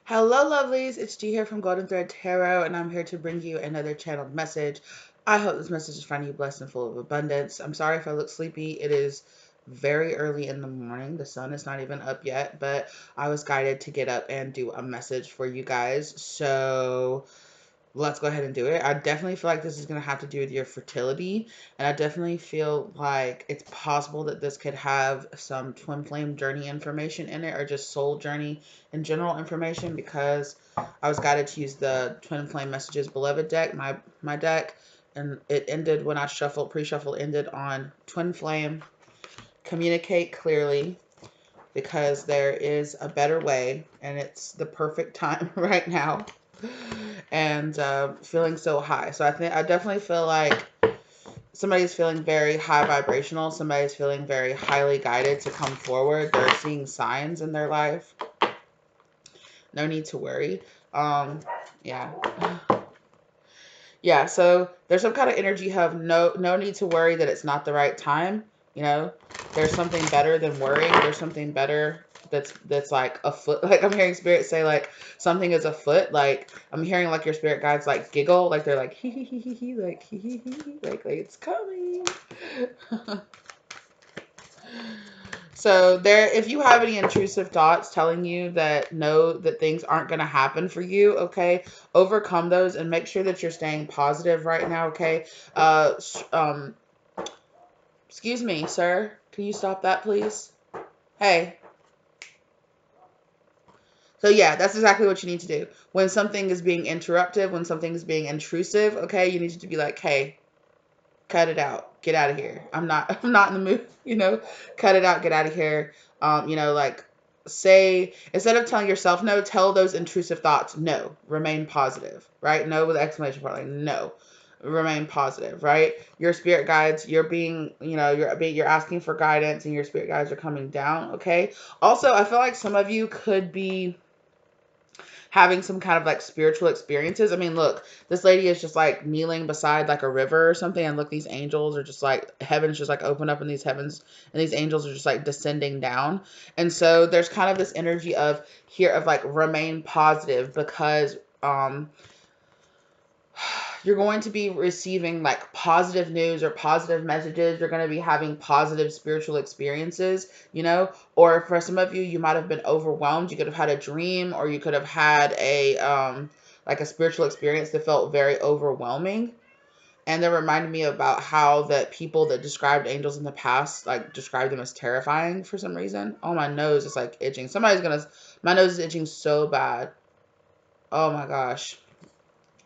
Hello, lovelies. It's G here from Golden Thread Tarot, and I'm here to bring you another channeled message. I hope this message is finding you blessed and full of abundance. I'm sorry if I look sleepy. It is very early in the morning. The sun is not even up yet, but I was guided to get up and do a message for you guys. So let's go ahead and do it. I definitely feel like this is going to have to do with your fertility. And I definitely feel like it's possible that this could have some twin flame journey information in it, or just soul journey in general information, because I was guided to use the twin flame messages beloved deck, my deck. And it ended when I shuffled, pre-shuffle ended on twin flame, communicate clearly, because there is a better way and it's the perfect time right now, and feeling so high. So I definitely feel like somebody's feeling very high vibrational. Somebody's feeling very highly guided to come forward. They're seeing signs in their life. No need to worry. Yeah. Yeah, so there's some kind of energy of no need to worry that it's not the right time. You know, there's something better than worrying. There's something better that's like afoot. Like I'm hearing spirit say like something is afoot. Like I'm hearing like your spirit guides like giggle, like they're like hee hee hee hee hee, like hee hee hee hee, like it's coming. So there, if you have any intrusive thoughts telling you that know that things aren't going to happen for you, okay, overcome those and make sure that you're staying positive right now, okay? Uh, excuse me, sir. Can you stop that, please? Hey. So yeah, that's exactly what you need to do. When something is being interruptive, when something is being intrusive, okay, you need to be like, hey, cut it out, get out of here. I'm not in the mood, cut it out, get out of here. Like say, instead of telling yourself no, tell those intrusive thoughts no, remain positive, right? No with exclamation point, like no, remain positive, right? Your spirit guides, you're asking for guidance, and your spirit guides are coming down, okay? Also, I feel like some of you could be having some kind of like spiritual experiences. I mean, look, this lady is just like kneeling beside like a river or something, and look, these angels are just like, heaven's just like open up in these heavens, and these angels are just like descending down. And so there's kind of this energy of here of like remain positive, because you're going to be receiving like positive news or positive messages. You're going to be having positive spiritual experiences, or for some of you, you might have been overwhelmed. You could have had a dream, or you could have had a, like a spiritual experience that felt very overwhelming. And that reminded me about how that people that described angels in the past, like described them as terrifying for some reason. Oh, my nose is like itching. My nose is itching so bad. Oh my gosh.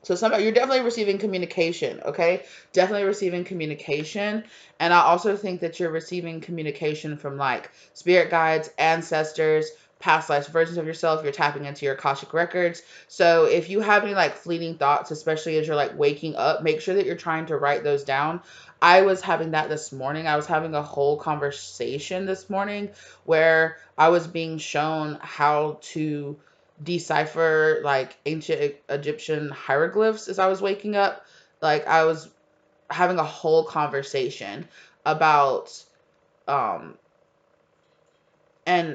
So you're definitely receiving communication, okay? Definitely receiving communication. And I also think that you're receiving communication from like spirit guides, ancestors, past life versions of yourself. You're tapping into your Akashic records. So if you have any like fleeting thoughts, especially as you're like waking up, make sure that you're trying to write those down. I was having that this morning. I was having a whole conversation this morning where I was being shown how to decipher like ancient Egyptian hieroglyphs as I was waking up. Like I was having a whole conversation about and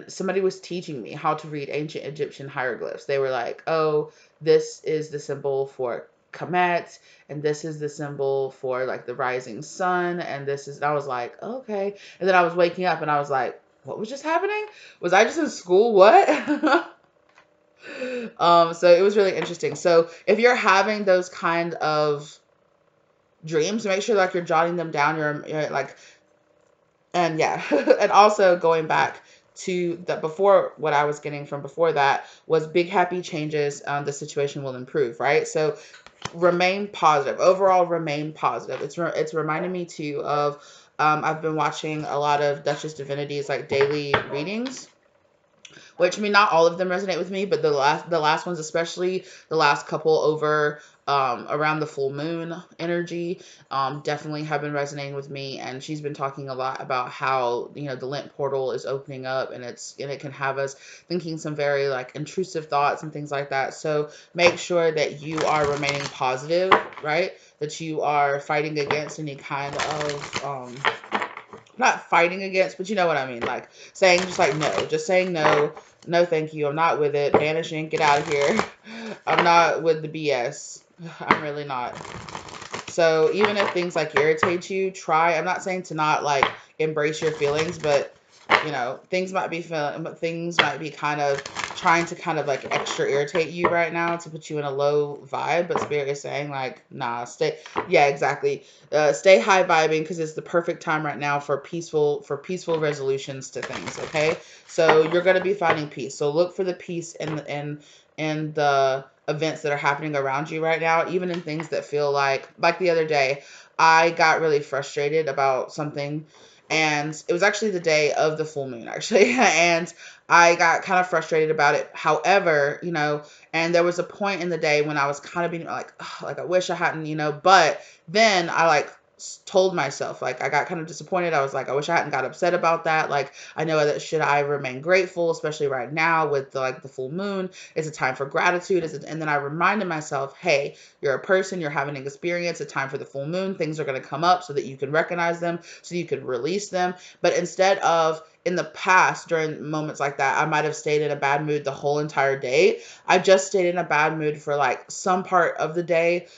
somebody was teaching me how to read ancient Egyptian hieroglyphs. They were like, "Oh, this is the symbol for Kemet, and this is the symbol for like the rising sun, and this is." And I was like, "Okay." And then I was waking up, and I was like, "What was just happening? Was I just in school? What?" So it was really interesting. So if you're having those kind of dreams, make sure like you're jotting them down. You're like, and yeah, and also going back to the before, what I was getting from before that was big happy changes. The situation will improve, right? So remain positive. Overall, remain positive. It's reminding me too of I've been watching a lot of Duchess Divinity's like daily readings, which, I mean, not all of them resonate with me, but the last ones, especially the last couple over around the full moon energy, definitely have been resonating with me. And she's been talking a lot about how, the Lent portal is opening up, and it can have us thinking some very like intrusive thoughts and things like that. So make sure that you are remaining positive, right? That you are fighting against any kind of not fighting against, but you know what I mean. Like saying just like no, just saying no, no, thank you. I'm not with it. Banishing, get out of here. I'm not with the BS. I'm really not. So even if things like irritate you, try. I'm not saying to not like embrace your feelings, but you know, things might be kind of trying to kind of like extra irritate you right now to put you in a low vibe. But Spirit is saying like, nah, stay. Yeah, exactly. Stay high vibing because it's the perfect time right now for peaceful resolutions to things. Okay, so you're gonna be finding peace. So look for the peace and the events that are happening around you right now, even in things that feel like the other day, I got really frustrated about something, and it was actually the day of the full moon actually, and I got kind of frustrated about it. However, you know, and there was a point in the day when I was kind of being like, "Ugh, like I wish I hadn't, you know," but then I like told myself, like I got kind of disappointed. I was like, I wish I hadn't got upset about that. Like I know that should I remain grateful, especially right now with the full moon. It's a time for gratitude. And then I reminded myself, hey, you're a person, you're having an experience, a time for the full moon. Things are going to come up so that you can recognize them, so you can release them. But instead of in the past, during moments like that, I might have stayed in a bad mood the whole entire day. I just stayed in a bad mood for like some part of the day.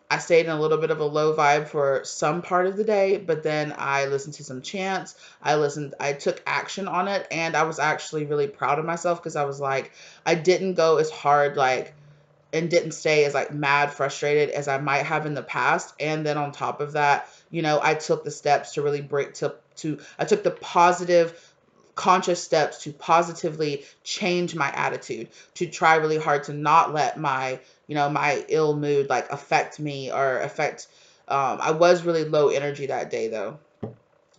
I stayed in a little bit of a low vibe for some part of the day, but then I listened to some chants. I took action on it, and I was actually really proud of myself because I was like, I didn't go as hard, like, and didn't stay as like mad frustrated as I might have in the past. And then on top of that, you know, I took the steps to really I took the positive conscious steps to positively change my attitude, to try really hard to not let my, you know, my ill mood like affect me or affect I was really low energy that day though,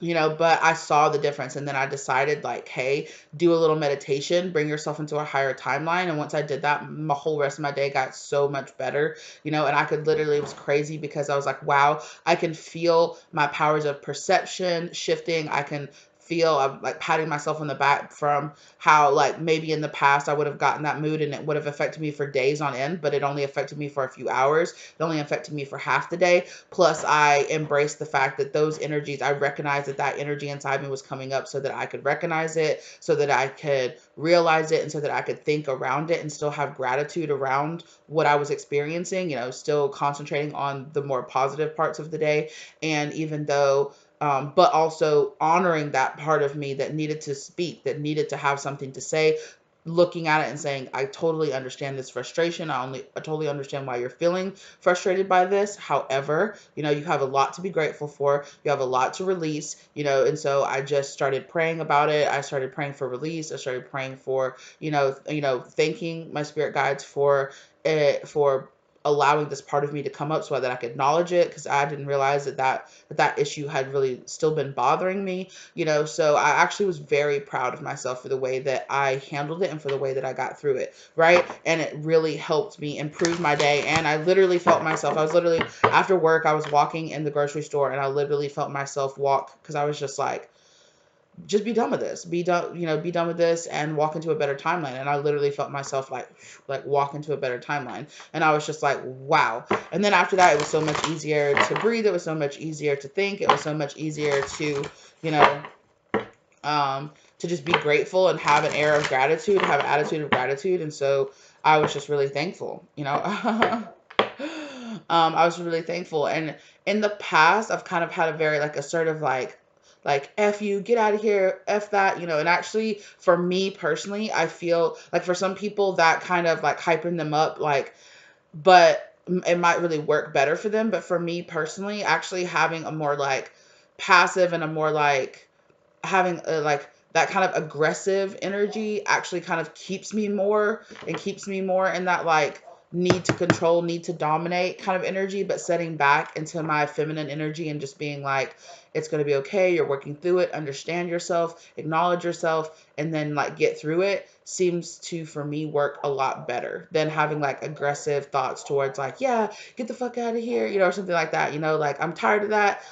you know, but I saw the difference, and then I decided like, hey, do a little meditation, bring yourself into a higher timeline. And once I did that, my whole rest of my day got so much better, you know, and I could literally, it was crazy because I was like, wow, I can feel my powers of perception shifting. I can feel, I'm like patting myself on the back from how like maybe in the past I would have gotten that mood and it would have affected me for days on end, but it only affected me for a few hours. It only affected me for half the day. Plus, I embraced the fact that those energies, I recognized that that energy inside me was coming up so that I could recognize it, so that I could realize it, and so that I could think around it and still have gratitude around what I was experiencing, you know, still concentrating on the more positive parts of the day. And even though, but also honoring that part of me that needed to speak, that needed to have something to say, looking at it and saying, I totally understand this frustration. I totally understand why you're feeling frustrated by this. However, you know, you have a lot to be grateful for. You have a lot to release, you know, and so I just started praying about it. I started praying for release. I started praying for, thanking my spirit guides for it, for allowing this part of me to come up so that I could acknowledge it, because I didn't realize that issue had really still been bothering me, you know. So I actually was very proud of myself for the way that I handled it and for the way that I got through it, right? And it really helped me improve my day. And I literally felt myself, I was literally, after work, I was walking in the grocery store and I literally felt myself walk, because I was just like, just be done with this, be done, be done with this and walk into a better timeline. And I literally felt myself like walk into a better timeline. And I was just like, wow. And then after that, it was so much easier to breathe. It was so much easier to think. It was so much easier to, you know, to just be grateful and have an air of gratitude, have an attitude of gratitude. And so I was just really thankful, you know. I was really thankful. And in the past, I've kind of had a very like assertive, like F you, get out of here, F that, you know. And actually, for me personally, I feel like for some people that kind of like hyping them up, like, but it might really work better for them. But for me personally, actually having a more like passive and a more like having a, like that kind of aggressive energy actually kind of keeps me more in that like need to control, need to dominate kind of energy, but setting back into my feminine energy and just being like, it's going to be okay, you're working through it, understand yourself, acknowledge yourself, and then like get through it, seems to for me work a lot better than having like aggressive thoughts towards like, yeah, get the fuck out of here, you know, or something like that, you know. Like I'm tired of that.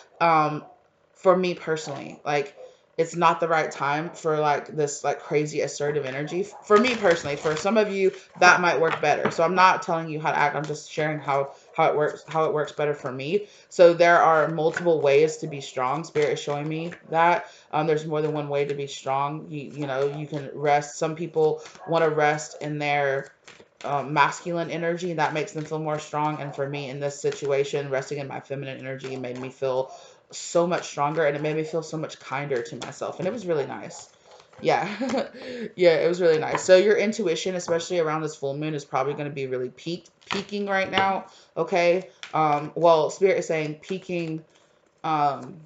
For me personally, like it's not the right time for like this like crazy assertive energy. For me personally, for some of you that might work better. So I'm not telling you how to act. I'm just sharing how how it works better for me. So there are multiple ways to be strong. Spirit is showing me that there's more than one way to be strong. You know, you can rest. Some people want to rest in their masculine energy, and that makes them feel more strong. And for me, in this situation, resting in my feminine energy made me feel so much stronger, and it made me feel so much kinder to myself, and it was really nice. Yeah. Yeah, it was really nice. So your intuition, especially around this full moon, is probably going to be really peaking right now. Okay. Well, spirit is saying um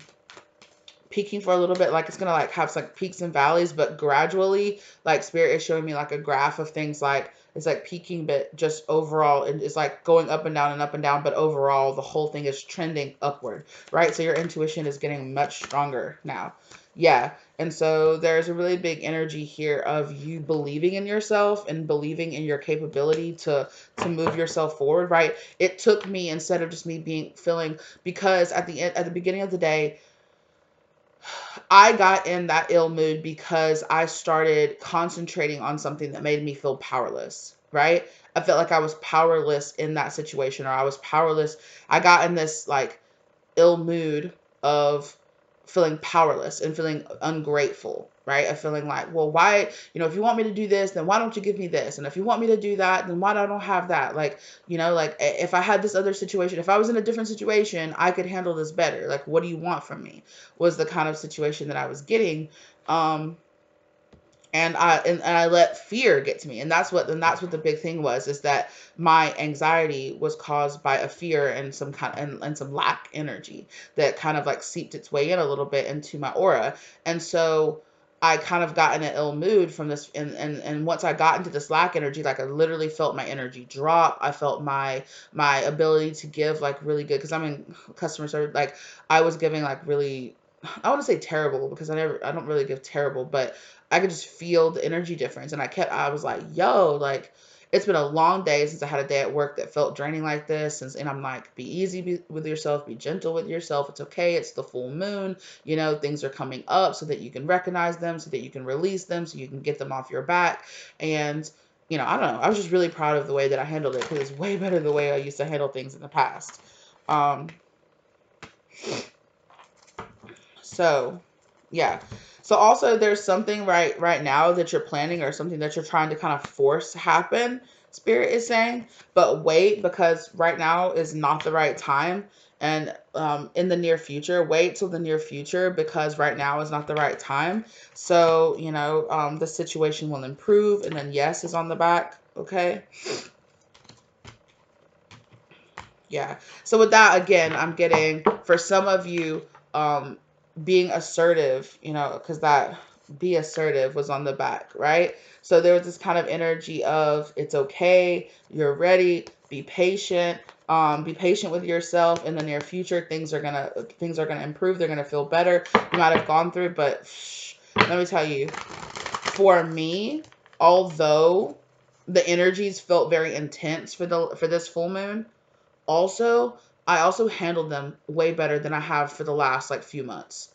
peaking for a little bit, like it's gonna like have like peaks and valleys, but gradually, like spirit is showing me like a graph of things, like it's like peaking, but just overall it's like going up and down and up and down, but overall the whole thing is trending upward, right? So your intuition is getting much stronger now. Yeah. And so there's a really big energy here of you believing in yourself and believing in your capability to move yourself forward, right? It took me, instead of just me being feeling, because at the beginning of the day, I got in that ill mood because I started concentrating on something that made me feel powerless, right? I felt like I was powerless in that situation, or I was powerless. I got in this like ill mood of feeling powerless and feeling ungrateful, right? Of feeling like, well, why, if you want me to do this, then why don't you give me this? And if you want me to do that, then why don't I have that? Like, like if I had this other situation, if I was in a different situation, I could handle this better. Like, what do you want from me? Was the kind of situation that I was getting. And I let fear get to me, and that's what the big thing was, is that my anxiety was caused by a fear and some and some lack energy that kind of like seeped its way in a little bit into my aura. And so I kind of got in an ill mood from this, and once I got into this lack energy, like I literally felt my energy drop. I felt my ability to give like really good, because I'm in customer service. Like I was giving like really, I want to say terrible, because I don't really give terrible, but I could just feel the energy difference. And I was like, yo, like, it's been a long day since I had a day at work that felt draining like this. And I'm like, be easy with yourself, be gentle with yourself. It's okay. It's the full moon. Things are coming up so that you can recognize them, so that you can release them, so you can get them off your back. And, I don't know. I was just really proud of the way that I handled it, because it's way better the way I used to handle things in the past. So, yeah. So also there's something right now that you're planning, or something that you're trying to kind of force happen, spirit is saying, but wait, because right now is not the right time. And in the near future, wait till the near future, because right now is not the right time. So, the situation will improve, and then yes is on the back. Okay. Yeah. So with that, again, I'm getting, for some of you, being assertive, because that be assertive was on the back, right? So there was this kind of energy of, it's okay, you're ready, be patient. Be patient with yourself. In the near future, things are gonna improve. They're gonna feel better. You might have gone through, but let me tell you, for me, although the energies felt very intense for this full moon, also, I also handled them way better than I have for the last like few months,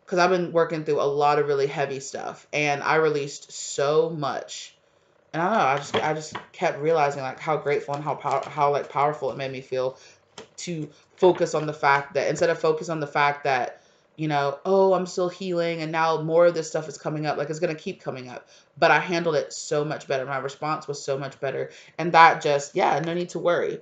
because I've been working through a lot of really heavy stuff, and I released so much. And I don't know, I just kept realizing like how grateful and how like powerful it made me feel to focus on the fact that, instead of focus on the fact that, oh, I'm still healing and now more of this stuff is coming up, like it's going to keep coming up. But I handled it so much better. My response was so much better. And that just, yeah, no need to worry.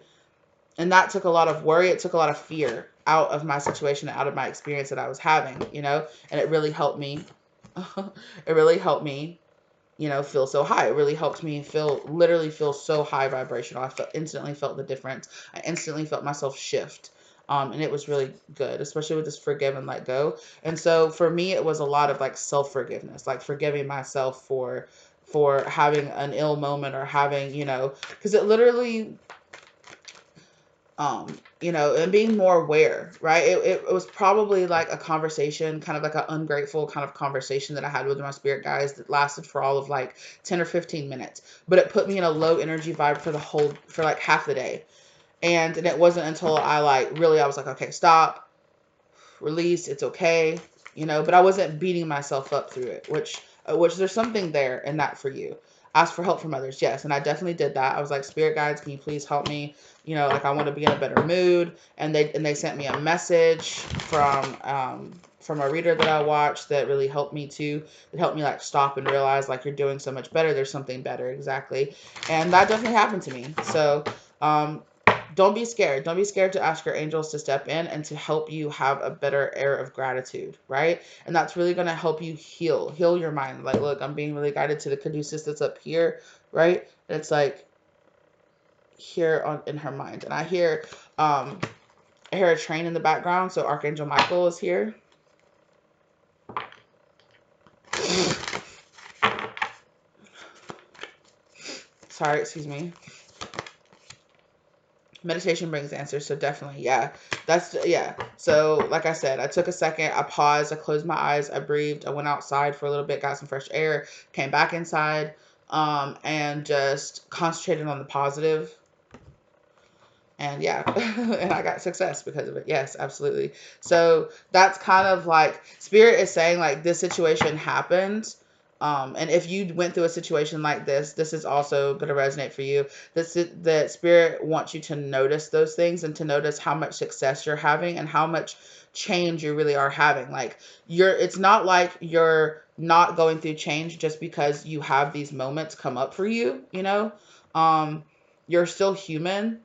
And that took a lot of worry. It took a lot of fear out of my situation, out of my experience that I was having, and it really helped me. It really helped me, feel so high. It really helped me literally feel so high vibrational. Instantly felt the difference. I instantly felt myself shift. And it was really good, especially with this forgive and let go. And so for me, it was a lot of like self-forgiveness, like forgiving myself for having an ill moment, or having, because it literally, and being more aware, right? It was probably like a conversation, kind of like an ungrateful kind of conversation that I had with my spirit guys that lasted for all of like 10 or 15 minutes. But it put me in a low energy vibe for like half the day. And it wasn't until I was like, okay, stop, release, it's okay, but I wasn't beating myself up through it, which there's something there in that for you. ask for help from others. Yes, and I definitely did that. I was like, spirit guides, can you please help me? You know, like I want to be in a better mood. And they sent me a message from a reader that I watched that really helped me too. It helped me like stop and realize like you're doing so much better. There's something better, exactly. And that definitely happened to me. So don't be scared. Don't be scared to ask your angels to step in and to help you have a better air of gratitude, right? And that's really going to help you heal your mind. Like, look, I'm being really guided to the caduceus that's up here, right? It's like here on in her mind, and I hear a train in the background, so Archangel Michael is here. Sorry, excuse me. Meditation brings answers, so definitely, yeah. Yeah. So, like I said, I took a second, I paused, I closed my eyes, I breathed, I went outside for a little bit, got some fresh air, came back inside, and just concentrated on the positive. And yeah, and I got success because of it. Yes, absolutely. So that's kind of like spirit is saying like this situation happened. And if you went through a situation like this is also going to resonate for you. That spirit wants you to notice those things and to notice how much success you're having and how much change you really are having. Like it's not like you're not going through change just because you have these moments come up for you, you know? You're still human.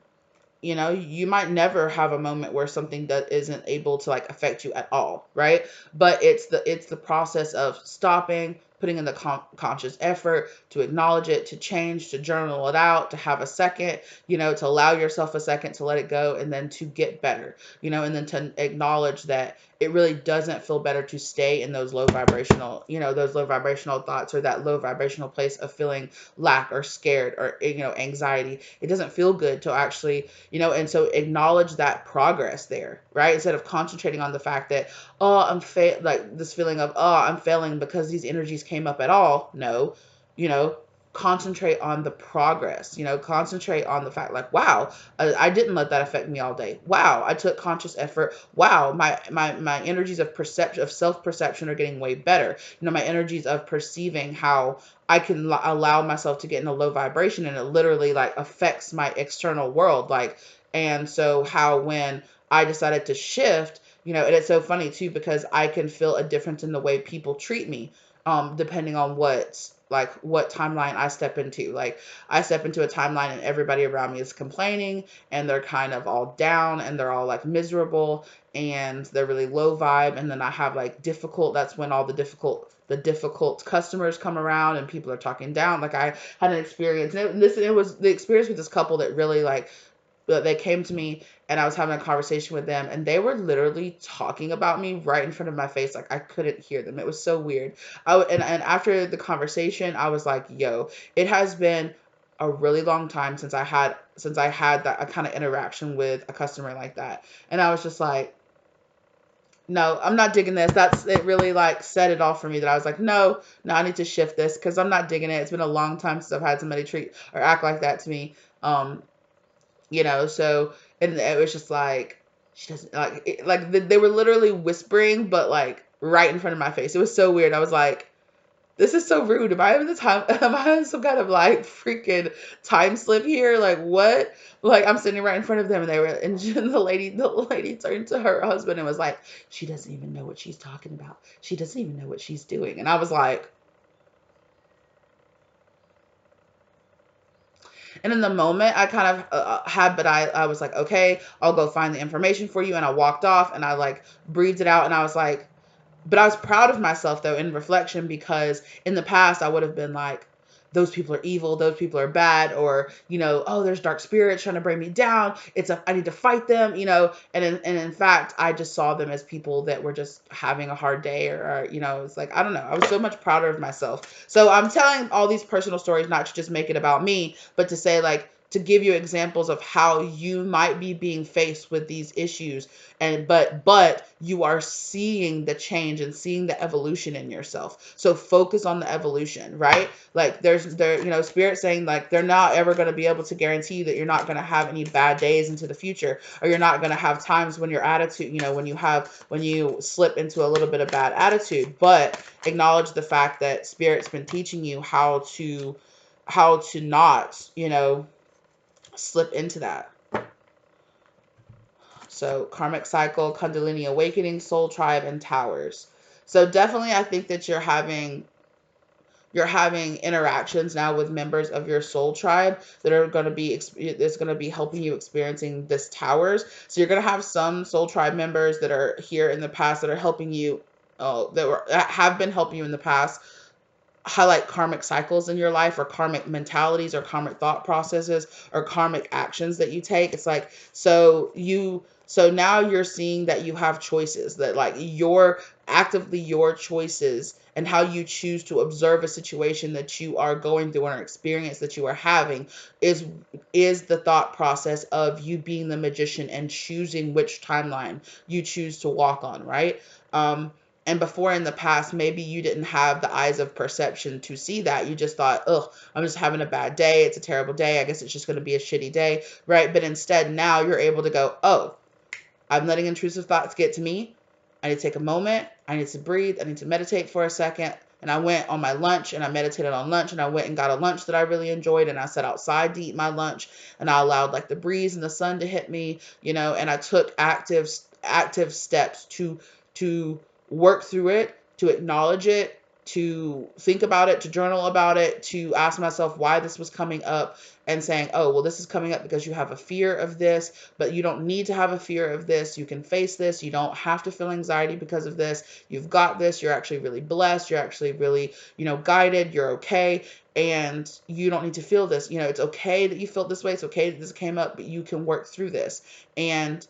You know, you might never have a moment where something that isn't able to like affect you at all, right? But it's the process of stopping, putting in the conscious effort to acknowledge it, to change, to journal it out, to have a second, you know, to allow yourself a second to let it go, and then to get better, you know, and then to acknowledge that it really doesn't feel better to stay in those low vibrational, you know, those low vibrational thoughts or that low vibrational place of feeling lack or scared or, you know, anxiety. It doesn't feel good to actually, you know, and so acknowledge that progress there, right? Instead of concentrating on the fact that, oh, like this feeling of, oh, I'm failing because these energies came up at all. No, you know, concentrate on the progress, you know, concentrate on the fact like, wow, I didn't let that affect me all day. Wow, I took conscious effort. Wow, my energies of perception, of self-perception are getting way better. You know, my energies of perceiving how I can allow myself to get in a low vibration, and it literally like affects my external world. Like, and so how when I decided to shift, you know, and it's so funny too, because I can feel a difference in the way people treat me, depending on what timeline I step into. Like I step into a timeline and everybody around me is complaining and they're kind of all down and they're all like miserable and they're really low vibe. And then I have like difficult, that's when all the difficult customers come around and people are talking down. Like I had an experience, and it was the experience with this couple that really like, they came to me and I was having a conversation with them and they were literally talking about me right in front of my face. Like I couldn't hear them. It was so weird. And after the conversation, I was like, yo, it has been a really long time since I had that a kind of interaction with a customer like that. And I was just like, no, I'm not digging this. It really like set it off for me that I was like, no, I need to shift this because I'm not digging it. It's been a long time since I've had somebody treat or act like that to me. You know, so, and it was just like, she doesn't like like they were literally whispering, but like right in front of my face. It was so weird. I was like, this is so rude. Am I having the time? Am I having some kind of like freaking time slip here? Like what? Like I'm sitting right in front of them, and and the lady turned to her husband and was like, she doesn't even know what she's talking about. She doesn't even know what she's doing. And I was like, and in the moment, I kind of but I was like, okay, I'll go find the information for you. And I walked off and I like breathed it out. And I was like, but I was proud of myself though in reflection, because in the past I would have been like, those people are evil, those people are bad, or, you know, oh, there's dark spirits trying to bring me down. I need to fight them, you know. And in fact, I just saw them as people that were just having a hard day, or you know, it's like, I don't know. I was so much prouder of myself. So I'm telling all these personal stories not to just make it about me, but to say like, to give you examples of how you might be being faced with these issues, and but you are seeing the change and seeing the evolution in yourself. So focus on the evolution, right? Like you know, spirit saying like they're not ever going to be able to guarantee that you're not going to have any bad days into the future, or you're not going to have times when your attitude, you know, when you slip into a little bit of bad attitude. But acknowledge the fact that spirit's been teaching you how to not, slip into that. So karmic cycle, Kundalini awakening, soul tribe, and towers. So definitely I think that you're having interactions now with members of your soul tribe that are going to be that's going to be helping you experiencing this towers. So you're going to have some soul tribe members that are here in the past that are helping you, that have been helping you in the past, highlight karmic cycles in your life, or karmic mentalities, or karmic thought processes, or karmic actions that you take. It's like, so now you're seeing that you have choices, that like your choices and how you choose to observe a situation that you are going through, or an experience that you are having, is is the thought process of you being the magician and choosing which timeline you choose to walk on, right? And before, in the past, maybe you didn't have the eyes of perception to see that. You just thought, oh, I'm just having a bad day. It's a terrible day. I guess it's just going to be a shitty day, right? But instead, now you're able to go, oh, I'm letting intrusive thoughts get to me. I need to take a moment. I need to breathe. I need to meditate for a second. And I went on my lunch and I meditated on lunch, and I went and got a lunch that I really enjoyed, and I sat outside to eat my lunch, and I allowed like the breeze and the sun to hit me, and I took active steps to work through it, to acknowledge it, to think about it, to journal about it, to ask myself why this was coming up, and saying, oh, well, this is coming up because you have a fear of this, but you don't need to have a fear of this. You can face this. You don't have to feel anxiety because of this. You've got this. You're actually really blessed. You're actually really, guided. You're okay. And you don't need to feel this. It's okay that you felt this way. It's okay that this came up, but you can work through this. And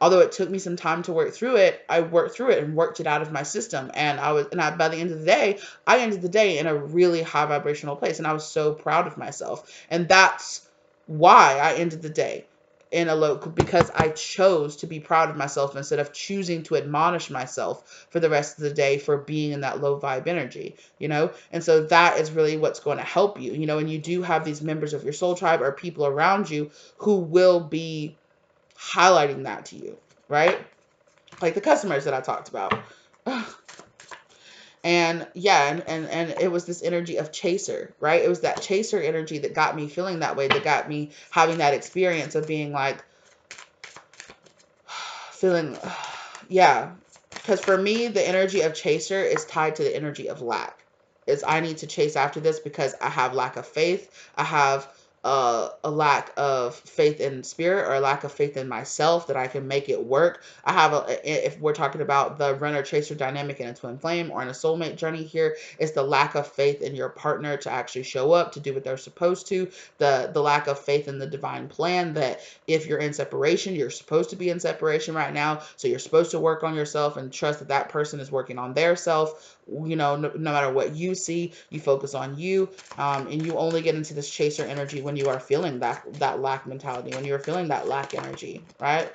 although it took me some time to work through it, I worked through it and worked it out of my system. And by the end of the day, I ended the day in a really high vibrational place. And I was so proud of myself. And that's why I ended the day in a low, because I chose to be proud of myself instead of choosing to admonish myself for the rest of the day for being in that low vibe energy. And so that is really what's going to help you, and you do have these members of your soul tribe or people around you who will be highlighting that to you, right? Like the customers that I talked about. And yeah, and it was this energy of chaser, right? It was that chaser energy that got me feeling that way, that got me having that experience of being like, feeling, yeah. Because for me, the energy of chaser is tied to the energy of lack. Is I need to chase after this because I have lack of faith. I have a lack of faith in spirit, or a lack of faith in myself that I can make it work. If we're talking about the runner chaser dynamic in a twin flame or in a soulmate journey here, it's the lack of faith in your partner to actually show up, to do what they're supposed to. The lack of faith in the divine plan, that if you're in separation, you're supposed to be in separation right now. So you're supposed to work on yourself and trust that that person is working on their self. No matter what you see, you focus on you. And you only get into this chaser energy when you are feeling that lack mentality, when you're feeling that lack energy, right?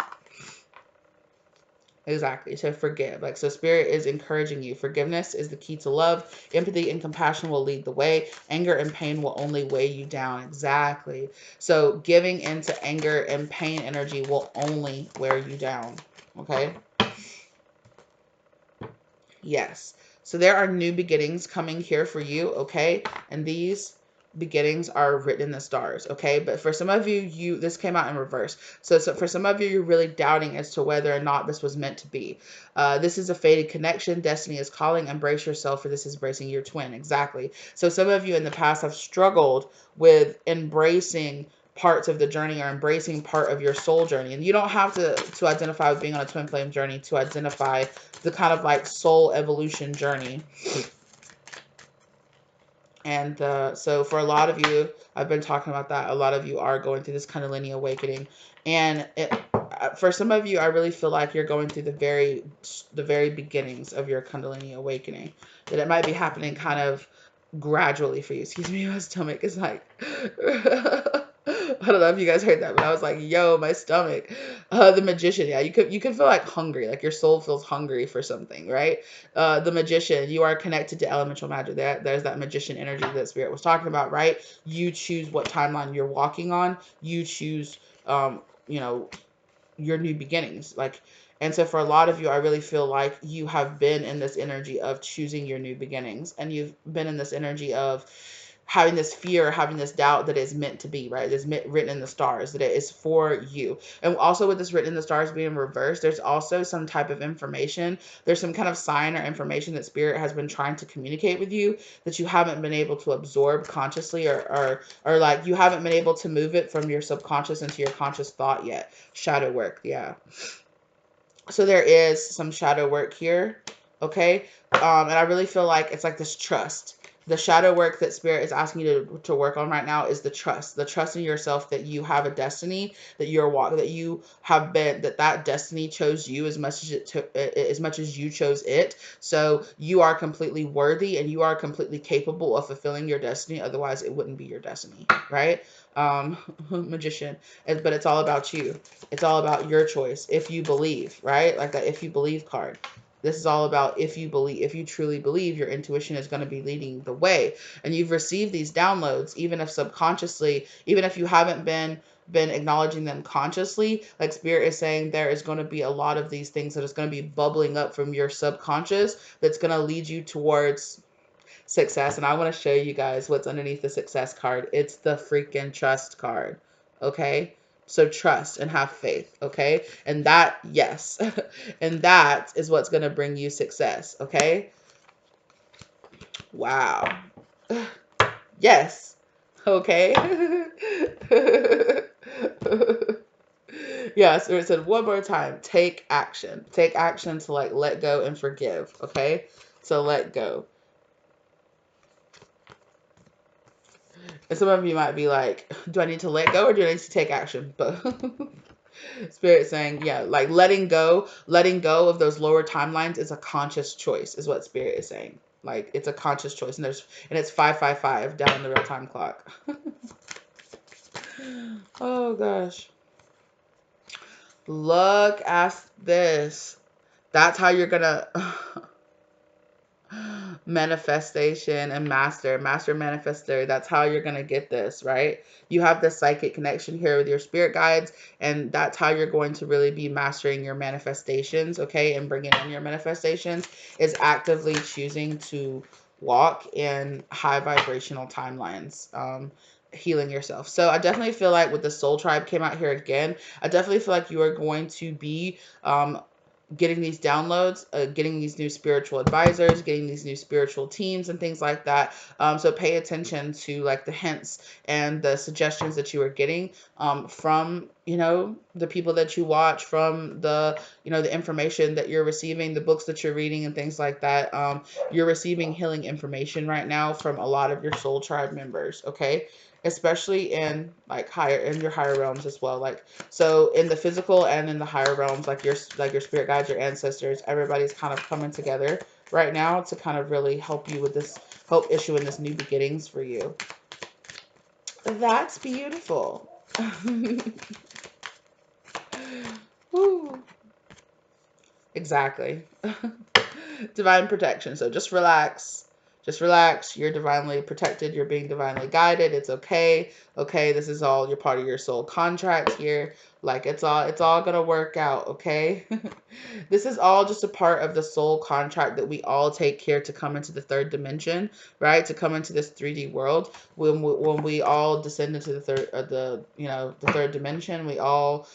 Exactly. So forgive. Like, so spirit is encouraging you. Forgiveness is the key to love. Empathy and compassion will lead the way. Anger and pain will only weigh you down. Exactly. So giving into anger and pain energy will only wear you down. Okay. Yes. So there are new beginnings coming here for you, okay? And these beginnings are written in the stars, okay? But for some of you, this came out in reverse. So for some of you, you're really doubting as to whether or not this was meant to be. This is a fated connection. Destiny is calling. Embrace yourself, for this is embracing your twin. Exactly. So some of you in the past have struggled with embracing parts of the journey, or embracing part of your soul journey. And you don't have to identify with being on a twin flame journey to identify the kind of like soul evolution journey. And so for a lot of you, I've been talking about that. A lot of you are going through this kind of linear awakening. And for some of you, I really feel like you're going through the very beginnings of your Kundalini awakening. That it might be happening kind of gradually for you. Excuse me, my stomach is like, I don't know if you guys heard that, but I was like, yo, my stomach. The magician, yeah, you can feel like hungry, like your soul feels hungry for something, right? The magician, you are connected to elemental magic. There's that magician energy that spirit was talking about, right? You choose what timeline you're walking on. You choose, you know, your new beginnings. Like, and so for a lot of you, I really feel like you have been in this energy of choosing your new beginnings, and you've been in this energy of having this fear, having this doubt that it's meant to be, right? It's written in the stars, that it is for you. And also with this written in the stars being reversed, there's also some type of information. There's some kind of sign or information that spirit has been trying to communicate with you that you haven't been able to absorb consciously, or like you haven't been able to move it from your subconscious into your conscious thought yet. Shadow work, yeah. So there is some shadow work here, okay? And I really feel like it's like this trust. The shadow work that spirit is asking you to work on right now is the trust in yourself, that you have a destiny, that that you have been, that destiny chose you as much as as much as you chose it. So you are completely worthy and you are completely capable of fulfilling your destiny. Otherwise it wouldn't be your destiny, right? Magician. But it's all about you. It's all about your choice. If you believe, right? Like that if you believe card. This is all about if you believe, if you truly believe, your intuition is going to be leading the way. And you've received these downloads, even if subconsciously, even if you haven't been acknowledging them consciously. Like spirit is saying, there is going to be a lot of these things that is going to be bubbling up from your subconscious that's going to lead you towards success. And I want to show you guys what's underneath the success card. It's the freaking trust card. Okay. So trust and have faith. Okay. And that, yes. And that is what's going to bring you success. Okay. Wow. Yes. Okay. Yes. So it said one more time, take action. Take action to like let go and forgive. Okay. So let go. And some of you might be like, do I need to let go or do I need to take action? But spirit saying, yeah, like letting go of those lower timelines is a conscious choice, is what spirit is saying. Like it's a conscious choice, and it's 555 down the real time clock. Oh gosh. Look at this. That's how you're gonna manifestation and master manifester. That's how you're going to get this, right? You have the psychic connection here with your spirit guides, and that's how you're going to really be mastering your manifestations, okay? And bringing in your manifestations is actively choosing to walk in high vibrational timelines, healing yourself. So I definitely feel like with the soul tribe came out here again, I definitely feel like you are going to be getting these downloads, getting these new spiritual advisors, getting these new spiritual teams and things like that. So pay attention to like the hints and the suggestions that you are getting from, the people that you watch, from the information that you're receiving, the books that you're reading and things like that. You're receiving healing information right now from a lot of your soul tribe members. Okay. Especially in like your higher realms as well. Like, so in the physical and in the higher realms, like your spirit guides, your ancestors, everybody's kind of coming together right now to kind of really help you with this hope issue and this new beginnings for you. That's beautiful. Woo. Exactly. Divine protection. So just relax. Just relax. You're divinely protected. You're being divinely guided. It's okay. Okay, this is all, you're part of your soul contract here. Like it's all gonna work out, okay? This is all just a part of the soul contract that we all take here to come into the third dimension, right? To come into this 3D world. When we all descend into the third dimension, we all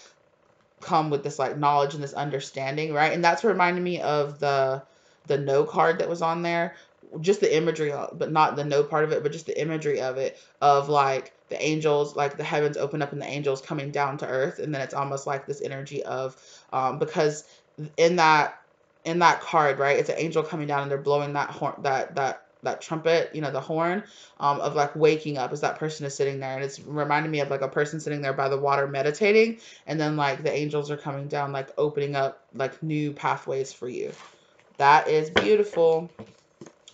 come with this like knowledge and this understanding, right? And that's reminding me of the no card that was on there, just the imagery but not the no part of it, but just the imagery of it, of like the angels, like the heavens open up and the angels coming down to earth. And then it's almost like this energy of because in that card, right, it's an angel coming down and they're blowing that horn, that trumpet, the horn, of like waking up as that person is sitting there. And it's reminding me of like a person sitting there by the water meditating, and then like the angels are coming down, like opening up like new pathways for you. That is beautiful.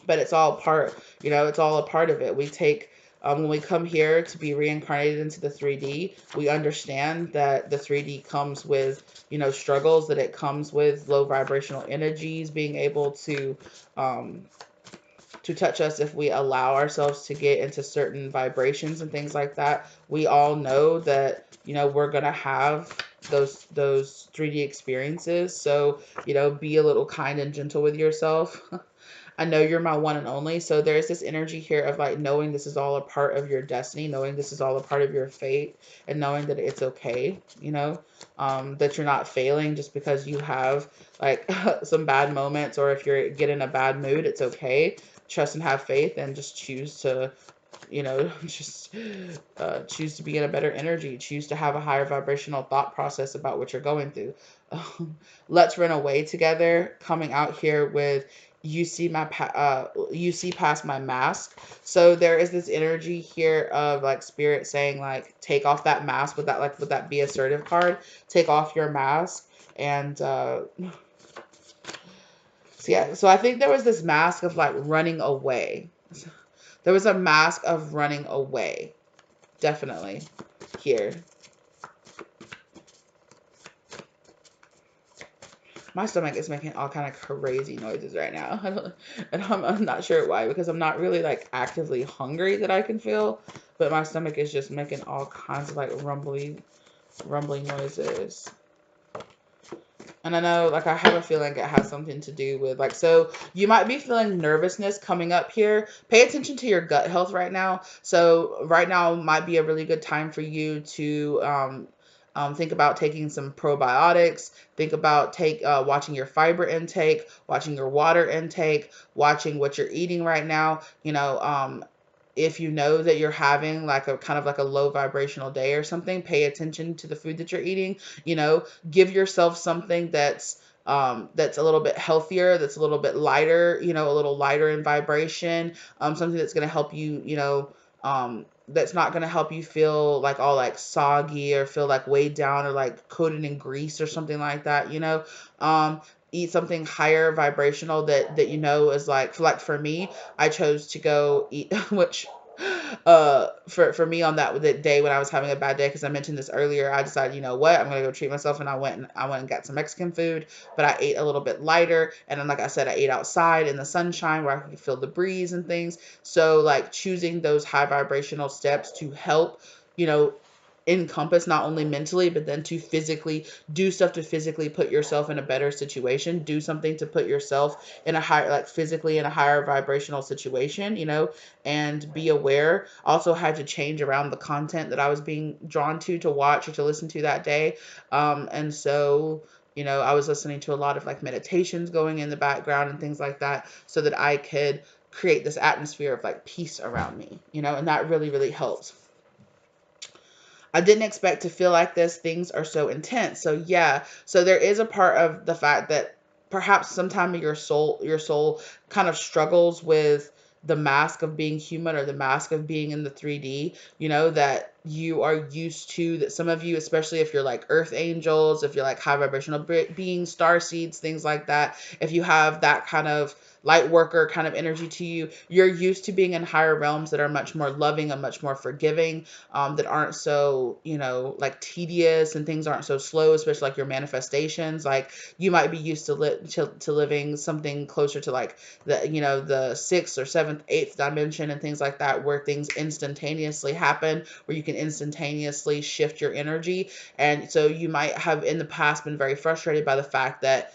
But it's all it's all a part of it. We take, when we come here to be reincarnated into the 3D, we understand that the 3D comes with, struggles, that it comes with low vibrational energies being able to touch us if we allow ourselves to get into certain vibrations and things like that. We all know that, we're going to have those 3D experiences. So, be a little kind and gentle with yourself. I know you're my one and only. So there's this energy here of like knowing this is all a part of your destiny, knowing this is all a part of your fate, and knowing that it's okay, that you're not failing just because you have like some bad moments, or if you're getting a bad mood, it's okay. Trust and have faith, and just choose to just choose to be in a better energy, choose to have a higher vibrational thought process about what you're going through. Let's run away together, coming out here with you see past my mask. So there is this energy here of like spirit saying like take off that mask, with that, like with that be assertive card, take off your mask. And so yeah, so I think there was this mask of like running away. There was a mask of running away, definitely, here. My stomach is making all kind of crazy noises right now. And I'm not sure why, because I'm not really like actively hungry that I can feel, but my stomach is just making all kinds of like rumbly noises. And I know, like, I have a feeling it has something to do with, like, so you might be feeling nervousness coming up here. Pay attention to your gut health right now. So right now might be a really good time for you to think about taking some probiotics. Think about watching your fiber intake, watching your water intake, watching what you're eating right now. If you know that you're having like a kind of like a low vibrational day or something, pay attention to the food that you're eating. Give yourself something that's a little bit healthier, that's a little bit lighter, a little lighter in vibration, something that's going to help you, that's not going to help you feel like all like soggy or feel like weighed down or like coated in grease or something like that. Eat something higher vibrational that is like for me, I chose to go eat which for me on that day when I was having a bad day, because I mentioned this earlier, I decided, you know what, I'm gonna go treat myself, and I went and got some Mexican food, but I ate a little bit lighter, and then like I said, I ate outside in the sunshine where I could feel the breeze and things. So like choosing those high vibrational steps to help, you know, encompass not only mentally but then to physically do stuff, to physically put yourself in a better situation, do something to put yourself in a higher, like physically in a higher vibrational situation, and be aware. Also had to change around the content that I was being drawn to watch or to listen to that day. And so I was listening to a lot of like meditations going in the background and things like that, so that I could create this atmosphere of like peace around me, and that really, really helps. I didn't expect to feel like this. Things are so intense. So yeah. So there is a part of the fact that perhaps sometime your soul kind of struggles with the mask of being human, or the mask of being in the 3D, that you are used to, that some of you, especially if you're like earth angels, if you're like high vibrational beings, star seeds, things like that, if you have that kind of light worker kind of energy to you, you're used to being in higher realms that are much more loving and much more forgiving, that aren't so, like tedious, and things aren't so slow, especially like your manifestations. Like you might be used to living something closer to like the sixth or seventh, eighth dimension and things like that, where things instantaneously happen, where you can instantaneously shift your energy. And so you might have in the past been very frustrated by the fact that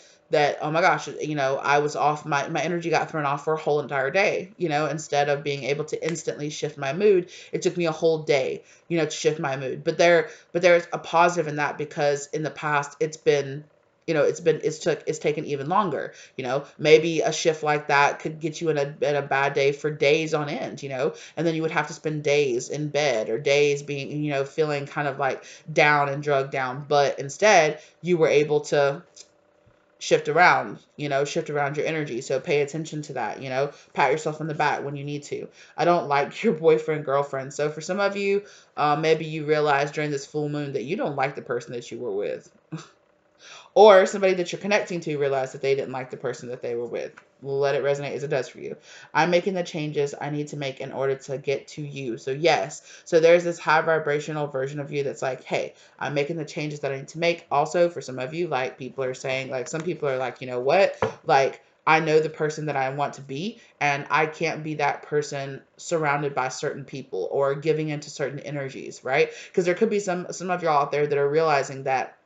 oh my gosh, I was off, my energy got thrown off for a whole entire day. Instead of being able to instantly shift my mood, it took me a whole day, to shift my mood. But there's a positive in that, because in the past it's taken even longer. Maybe a shift like that could get you in a bad day for days on end, and then you would have to spend days in bed, or days being, feeling kind of like down and drugged down. But instead you were able to shift around your energy. So pay attention to that, pat yourself on the back when you need to. I don't like your boyfriend, girlfriend. So for some of you, maybe you realize during this full moon that you don't like the person that you were with. Or somebody that you're connecting to realized that they didn't like the person that they were with. Let it resonate as it does for you. I'm making the changes I need to make in order to get to you. So yes. So there's this high vibrational version of you that's like, hey, I'm making the changes that I need to make. Also, for some of you, like people are saying, like some people are like, you know what? Like I know the person that I want to be, and I can't be that person surrounded by certain people or giving into certain energies, right? Because there could be some of y'all out there that are realizing that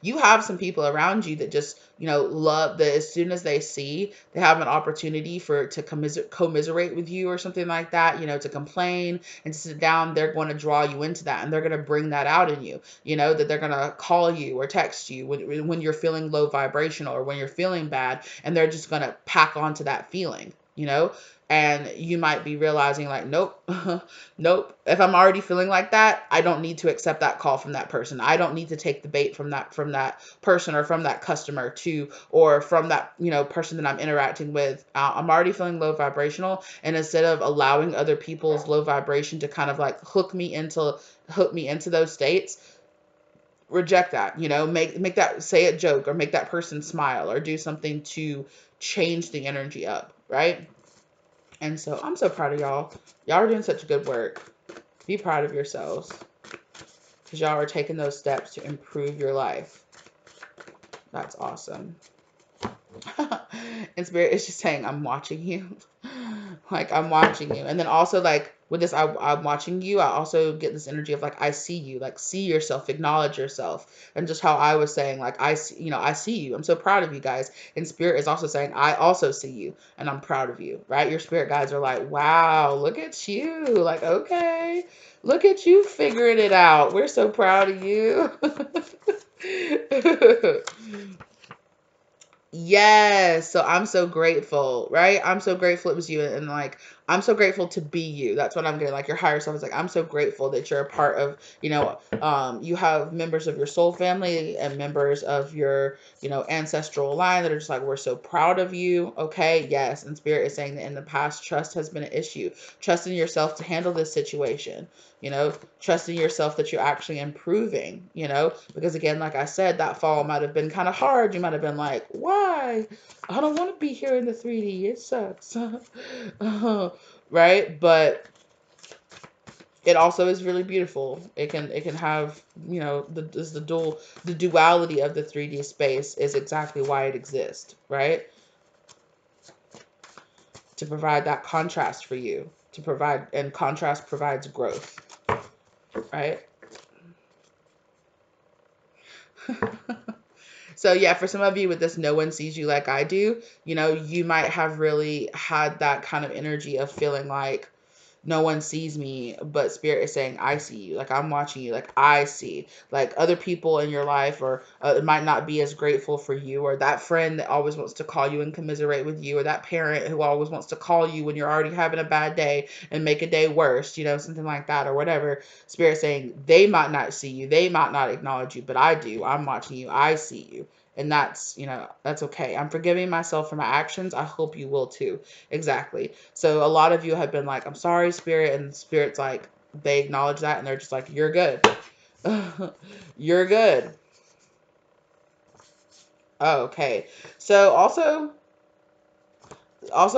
You have some people around you that just, love that as soon as they see they have an opportunity for to commiserate with you or something like that, to complain and to sit down, they're going to draw you into that, and they're going to bring that out in you, that they're going to call you or text you when you're feeling low vibrational or when you're feeling bad, and they're just going to pack onto that feeling, and you might be realizing like, nope, nope. If I'm already feeling like that, I don't need to accept that call from that person. I don't need to take the bait from that person or from that customer or from that, person that I'm interacting with. I'm already feeling low vibrational, and instead of allowing other people's low vibration to kind of like hook me into those states, reject that. Make that, say a joke or make that person smile or do something to change the energy up, right? And so I'm so proud of y'all. Y'all are doing such good work. Be proud of yourselves because y'all are taking those steps to improve your life. That's awesome. And Spirit is just saying, I'm watching you. Like, I'm watching you. And then also, like, with this, I'm watching you, I also get this energy of, like, I see you. Like, see yourself, acknowledge yourself. And just how I was saying, like, I see, I see you. I'm so proud of you guys. And Spirit is also saying, I also see you. And I'm proud of you, right? Your spirit guides are like, wow, look at you. Like, okay, look at you figuring it out. We're so proud of you. Yes. So I'm so grateful, right? I'm so grateful it was you. And like, I'm so grateful to be you. That's what I'm getting. Like your higher self is like, I'm so grateful that you're a part of, you have members of your soul family and members of your, ancestral line that are just like, we're so proud of you. Okay. Yes. And Spirit is saying that in the past, trust has been an issue. Trust in yourself to handle this situation, trusting yourself that you're actually improving, because again, like I said, that fall might have been kind of hard. You might have been like, why? I don't want to be here in the 3D. It sucks. Right? But it also is really beautiful. It can have, the duality of the 3D space is exactly why it exists, right? To provide that contrast for you, and contrast provides growth, right? So yeah, for some of you with this, no one sees you like I do, you might have really had that kind of energy of feeling like no one sees me, but Spirit is saying, I see you. Like, I'm watching you. Like, I see. Like, other people in your life, or it might not be as grateful for you, or that friend that always wants to call you and commiserate with you, or that parent who always wants to call you when you're already having a bad day and make a day worse, something like that, or whatever. Spirit saying, they might not see you. They might not acknowledge you, but I do. I'm watching you. I see you. And that's okay. I'm forgiving myself for my actions. I hope you will too. Exactly. So a lot of you have been like, I'm sorry, Spirit. And Spirit's like, they acknowledge that and they're just like, you're good. You're good. Oh, okay. So also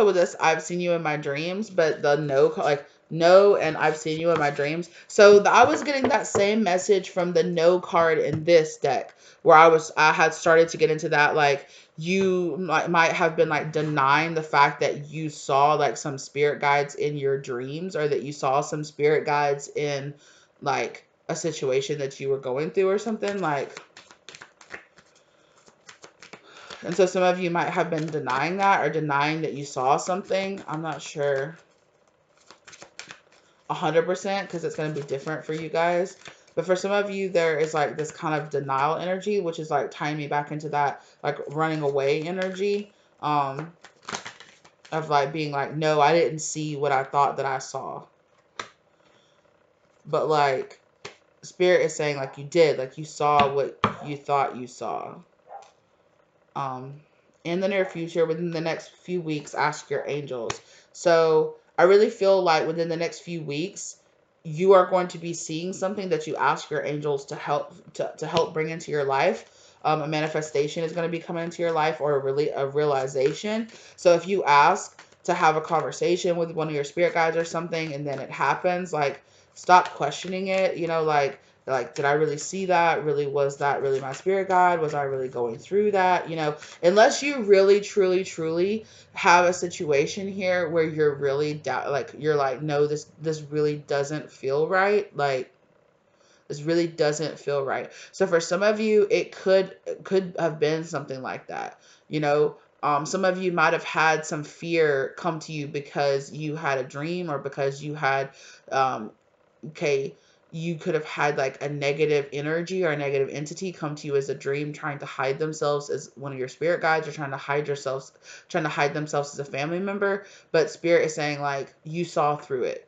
with this, I've seen you in my dreams, but the no, like no, and I've seen you in my dreams. So I was getting that same message from the no card in this deck, where I had started to get into that, like you might have been like denying the fact that you saw like some spirit guides in your dreams, or that you saw some spirit guides in like a situation that you were going through or something like. And so some of you might have been denying that, or denying that you saw something. I'm not sure 100% because it's going to be different for you guys. But for some of you, there is like this kind of denial energy, which is like tying me back into that like running away energy, of like being like, no, I didn't see what I thought that I saw. But like Spirit is saying like you did, like you saw what you thought you saw. In the near future, within the next few weeks, ask your angels. So I really feel like within the next few weeks, you are going to be seeing something that you ask your angels to help bring into your life. A manifestation is going to be coming into your life, or a realization. So if you ask to have a conversation with one of your spirit guides or something, and then it happens, like stop questioning it. Like, did I really see that? Really, was that really my spirit guide? Was I really going through that? Unless you really, truly, truly have a situation here where you're really like, you're like, no, this really doesn't feel right. Like, This really doesn't feel right. So for some of you, it could have been something like that. You know, some of you might have had some fear come to you because you had a dream, or because you had, okay, you could have had like a negative energy or a negative entity come to you as a dream, trying to hide themselves as one of your spirit guides, or trying to hide themselves as a family member. But spirit is saying like, you saw through it.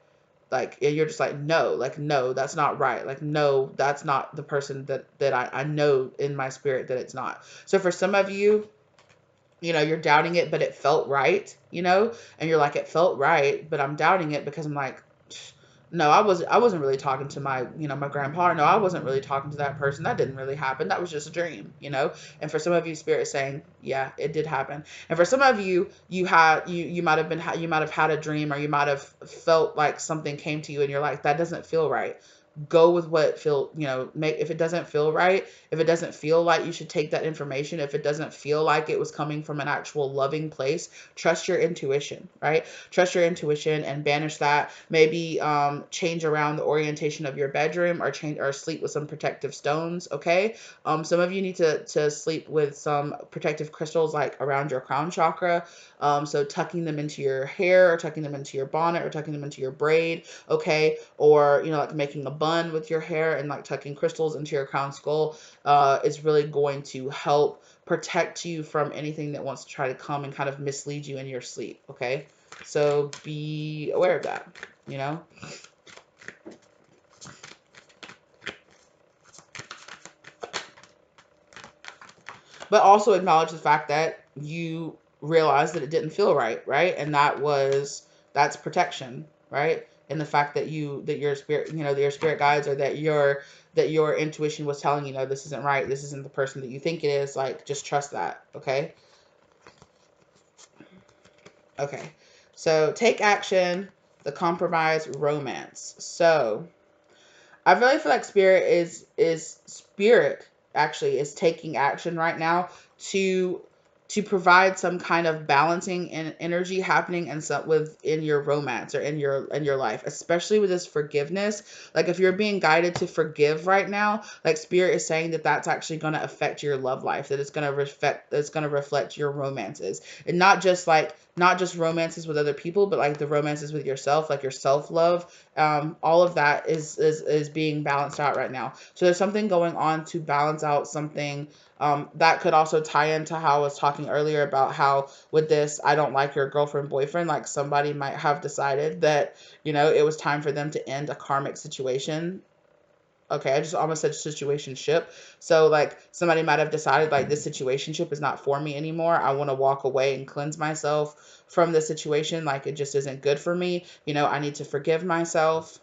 Like, and you're just like, no, like, no, that's not right. Like, no, that's not the person that I know in my spirit that it's not. So for some of you, you know, you're doubting it, but it felt right, you know, and you're like, it felt right, but I'm doubting it because I'm like, no, I wasn't really talking to my, you know, my grandpa. No, I wasn't really talking to that person. That didn't really happen. That was just a dream, you know. And for some of you, spirit is saying, yeah, it did happen. And for some of you, you might have you might have had a dream, or you might have felt like something came to you, and you're like, that doesn't feel right. Go with what feel, you know, make, if it doesn't feel right, if it doesn't feel like you should take that information, if it doesn't feel like it was coming from an actual loving place, trust your intuition, right? Trust your intuition and banish that. Maybe change around the orientation of your bedroom, or change, or sleep with some protective stones. Okay. Some of you need to sleep with some protective crystals, like around your crown chakra. So tucking them into your hair, or tucking them into your bonnet, or tucking them into your braid. Okay. Or, you know, like making a bun with your hair and like tucking crystals into your crown skull is really going to help protect you from anything that wants to try to come and kind of mislead you in your sleep. Okay. So be aware of that, you know? But also acknowledge the fact that you realized that it didn't feel right, right? And that's protection, right? And the fact that that your spirit, you know, that your spirit guides, or that your intuition was telling you, no, this isn't right. This isn't the person that you think it is. Like, just trust that, okay? Okay. So take action, the compromise, romance. So I really feel like spirit actually is taking action right now to provide some kind of balancing and energy happening and some within your romance, or in your life, especially with this forgiveness. Like, if you're being guided to forgive right now, like, spirit is saying that that's actually going to affect your love life, that it's going to reflect your romances, and not just romances with other people, but like the romances with yourself, like your self-love. All of that is being balanced out right now. So there's something going on to balance out something. That could also tie into how I was talking earlier about how with this, I don't like your girlfriend, boyfriend, like somebody might have decided that, you know, it was time for them to end a karmic situation. Okay, I just almost said situationship. So like somebody might have decided like, this situationship is not for me anymore. I want to walk away and cleanse myself from the situation. Like, it just isn't good for me. You know, I need to forgive myself.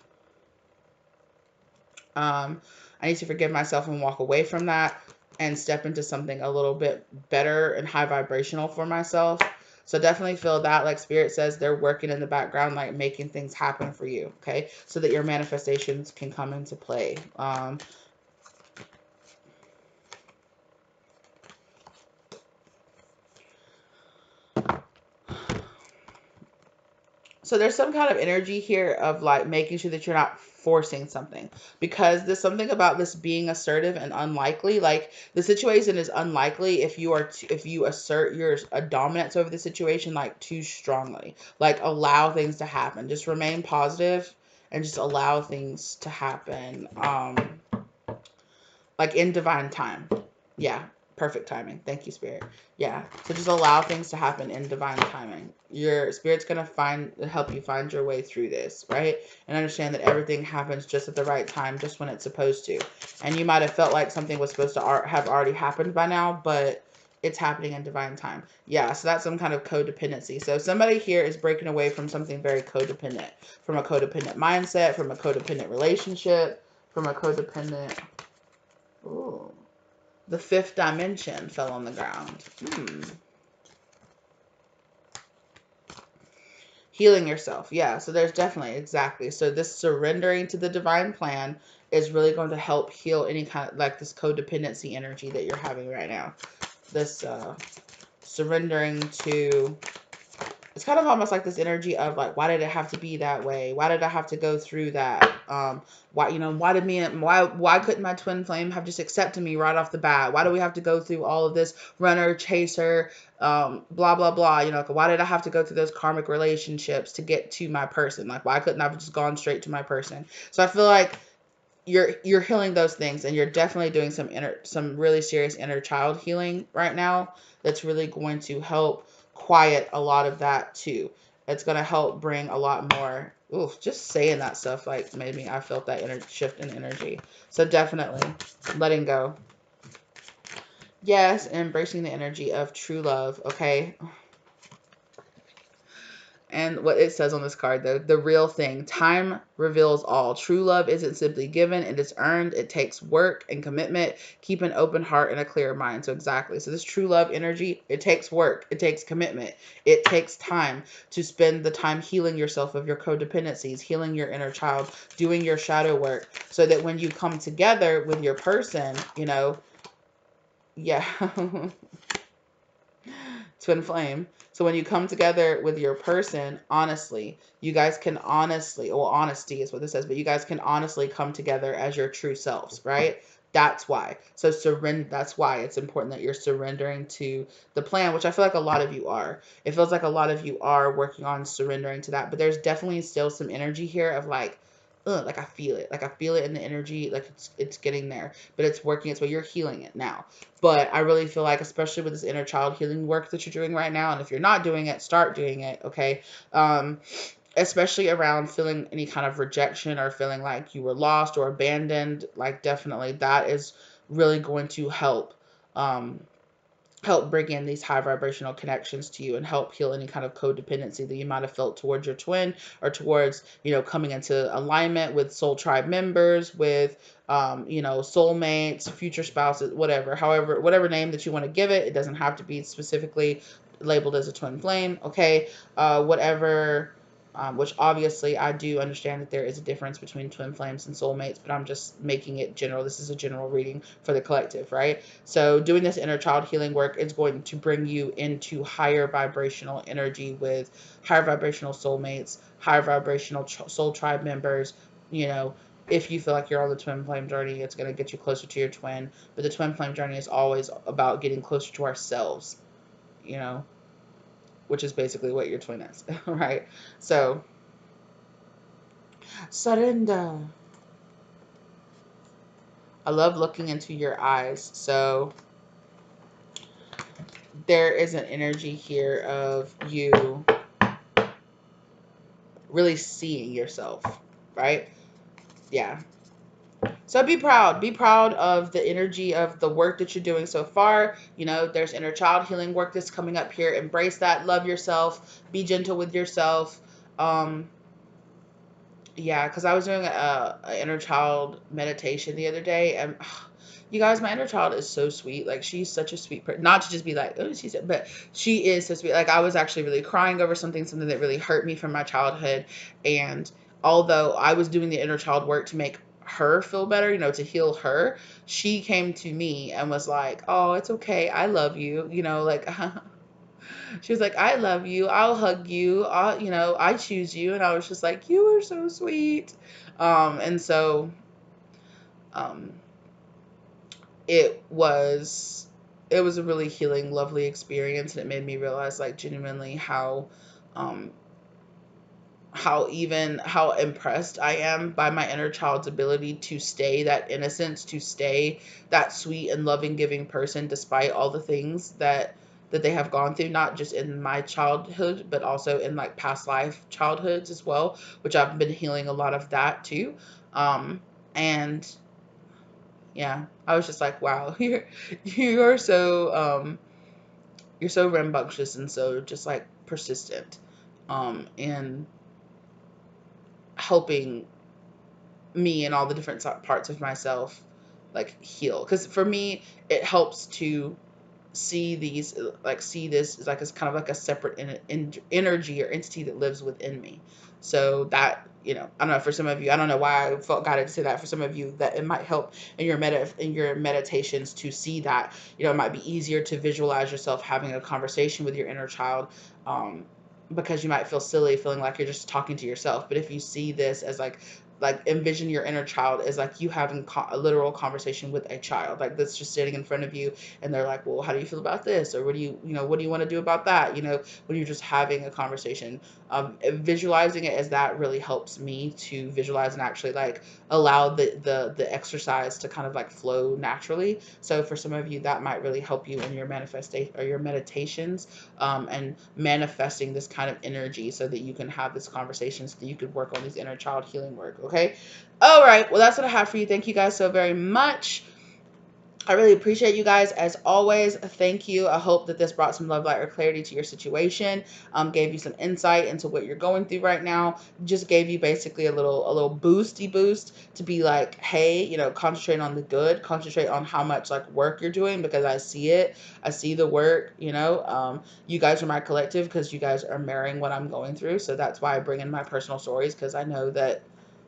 Um, I need to forgive myself and walk away from that and step into something a little bit better and high vibrational for myself. So definitely feel that, like, spirit says they're working in the background, like making things happen for you. Okay. So that your manifestations can come into play. So there's some kind of energy here of like making sure that you're not forcing something, because there's something about this being assertive and unlikely. Like, the situation is unlikely if you if you assert your a dominance over the situation like too strongly. Like, allow things to happen. Just remain positive and just allow things to happen. Like, in divine time. Yeah, perfect timing. Thank you, spirit. Yeah, so just allow things to happen in divine timing. Your spirit's gonna help you find your way through this, right? And understand that everything happens just at the right time, just when it's supposed to. And you might have felt like something was supposed to have already happened by now, but it's happening in divine time. Yeah, so that's some kind of codependency. So somebody here is breaking away from something very codependent, from a codependent mindset, from a codependent relationship, from a codependent. Ooh. The fifth dimension fell on the ground. Healing yourself. Yeah, so there's definitely, exactly. So this surrendering to the divine plan is really going to help heal any kind of, like, this codependency energy that you're having right now. This surrendering to it's kind of almost like this energy of like, why did it have to be that way? Why did I have to go through that? Why, why did me and why couldn't my twin flame have just accepted me right off the bat? Why do we have to go through all of this runner, chaser, blah blah blah? Like, why did I have to go through those karmic relationships to get to my person? Like, why couldn't I have just gone straight to my person? So I feel like you're healing those things, and you're definitely doing some really serious inner child healing right now. That's really going to help quiet a lot of that too. It's going to help bring a lot more. Oof, just saying that stuff like made me, I felt that shift in energy. So definitely letting go. Yes, and embracing the energy of true love. Okay. And what it says on this card, the real thing, time reveals all. True love isn't simply given, it is earned. It takes work and commitment. Keep an open heart and a clear mind. So exactly. So this true love energy, it takes work. It takes commitment. It takes time to spend the time healing yourself of your codependencies, healing your inner child, doing your shadow work, so that when you come together with your person, yeah. Twin flame. So when you come together with your person, honestly, you guys can honestly, well, honesty is what this says, but you guys can honestly come together as your true selves, right? That's why. So surrender. That's why it's important that you're surrendering to the plan, which I feel like a lot of you are. It feels like a lot of you are working on surrendering to that, but there's definitely still some energy here of like, ugh, like I feel it. Like I feel it in the energy. Like it's getting there, but it's working its way. You're healing it now. But I really feel like, especially with this inner child healing work that you're doing right now, and if you're not doing it, start doing it, okay? Um, Especially around feeling any kind of rejection or feeling like you were lost or abandoned, like definitely that is really going to help bring in these high vibrational connections to you and help heal any kind of codependency that you might have felt towards your twin, or towards, coming into alignment with soul tribe members, with, soulmates, future spouses, whatever, however, whatever name that you want to give it. It doesn't have to be specifically labeled as a twin flame. Okay. Whatever. Which obviously I do understand that there is a difference between twin flames and soulmates, but I'm just making it general. This is a general reading for the collective, right? So doing this inner child healing work is going to bring you into higher vibrational energy with higher vibrational soulmates, higher vibrational soul tribe members. You know, if you feel like you're on the twin flame journey, it's going to get you closer to your twin. But the twin flame journey is always about getting closer to ourselves, you know, which is basically what your twin is, right? So surrender. I love looking into your eyes. So there is an energy here of you really seeing yourself, right? Yeah. So be proud. Be proud of the energy of the work that you're doing so far. There's inner child healing work that's coming up here. Embrace that. Love yourself. Be gentle with yourself. Um, yeah, because I was doing a inner child meditation the other day, and you guys, my inner child is so sweet. Like, she's such a sweet person. Not to just be like, oh, but she is so sweet. Like, I was actually really crying over something that really hurt me from my childhood. And although I was doing the inner child work to make her feel better, to heal her, she came to me and was like, oh, it's okay. I love you. Like, she was like, I love you. I'll hug you. I choose you. And I was just like, you are so sweet. And so, um, it was it was a really healing, lovely experience, and it made me realize, like, genuinely um how impressed I am by my inner child's ability to stay that innocence, to stay that sweet and loving, giving person, despite all the things that they have gone through, not just in my childhood, but also in like past life childhoods as well, which I've been healing a lot of that too. And yeah, I was just like, wow, you're so rambunctious and so just like persistent, in helping me and all the different parts of myself like heal. Because for me, it helps to see this as like as kind of like a separate energy or entity that lives within me. So that, I don't know, for some of you, I don't know why I felt guided to say that. For some of you, that it might help in your meditations to see that. It might be easier to visualize yourself having a conversation with your inner child, um because you might feel silly feeling like you're just talking to yourself. But if you see this as like envision your inner child as like you having a literal conversation with a child like that's just sitting in front of you, and they're like, well, how do you feel about this, or what do you, what do you want to do about that, when you're just having a conversation. Visualizing it as that really helps me to visualize and actually like allow the exercise to kind of like flow naturally. So for some of you, that might really help you in your manifestation or your meditations, and manifesting this kind of energy so that you can have this conversation, so that you could work on these inner child healing work. Okay. All right. Well, that's what I have for you. Thank you guys so very much. I really appreciate you guys as always. Thank you. I hope that this brought some love, light, or clarity to your situation. Gave you some insight into what you're going through right now. Just gave you basically a little boosty boost to be like, hey, concentrate on the good. Concentrate on how much like work you're doing, because I see it. I see the work. You guys are my collective because you guys are mirroring what I'm going through. So that's why I bring in my personal stories, because I know that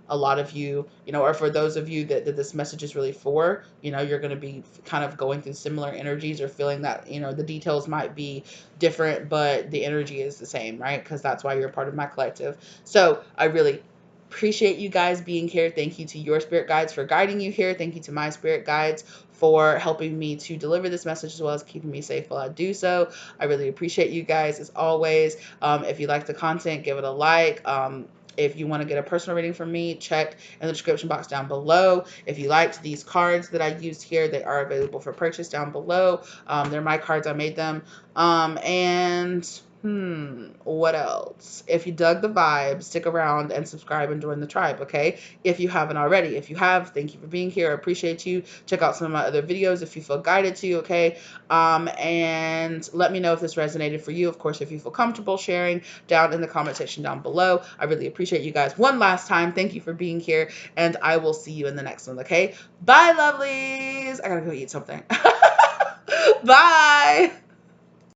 a lot of you, or for those of you that this message is really for, you're going to be kind of going through similar energies, or feeling that, the details might be different, but the energy is the same, right? Because that's why you're a part of my collective. So I really appreciate you guys being here. Thank you to your spirit guides for guiding you here. Thank you to my spirit guides for helping me to deliver this message, as well as keeping me safe while I do so. I really appreciate you guys as always. If you like the content, give it a like. If you want to get a personal reading from me, check in the description box down below. If you liked these cards that I used here, they are available for purchase down below. They're my cards. I made them. And what else? If you dug the vibe, stick around and subscribe and join the tribe, okay? If you haven't already. If you have, thank you for being here. I appreciate you. Check out some of my other videos if you feel guided to, okay? And let me know if this resonated for you. Of course, if you feel comfortable sharing down in the comment section down below. I really appreciate you guys one last time. Thank you for being here, and I will see you in the next one, okay? Bye, lovelies. I gotta go eat something. Bye.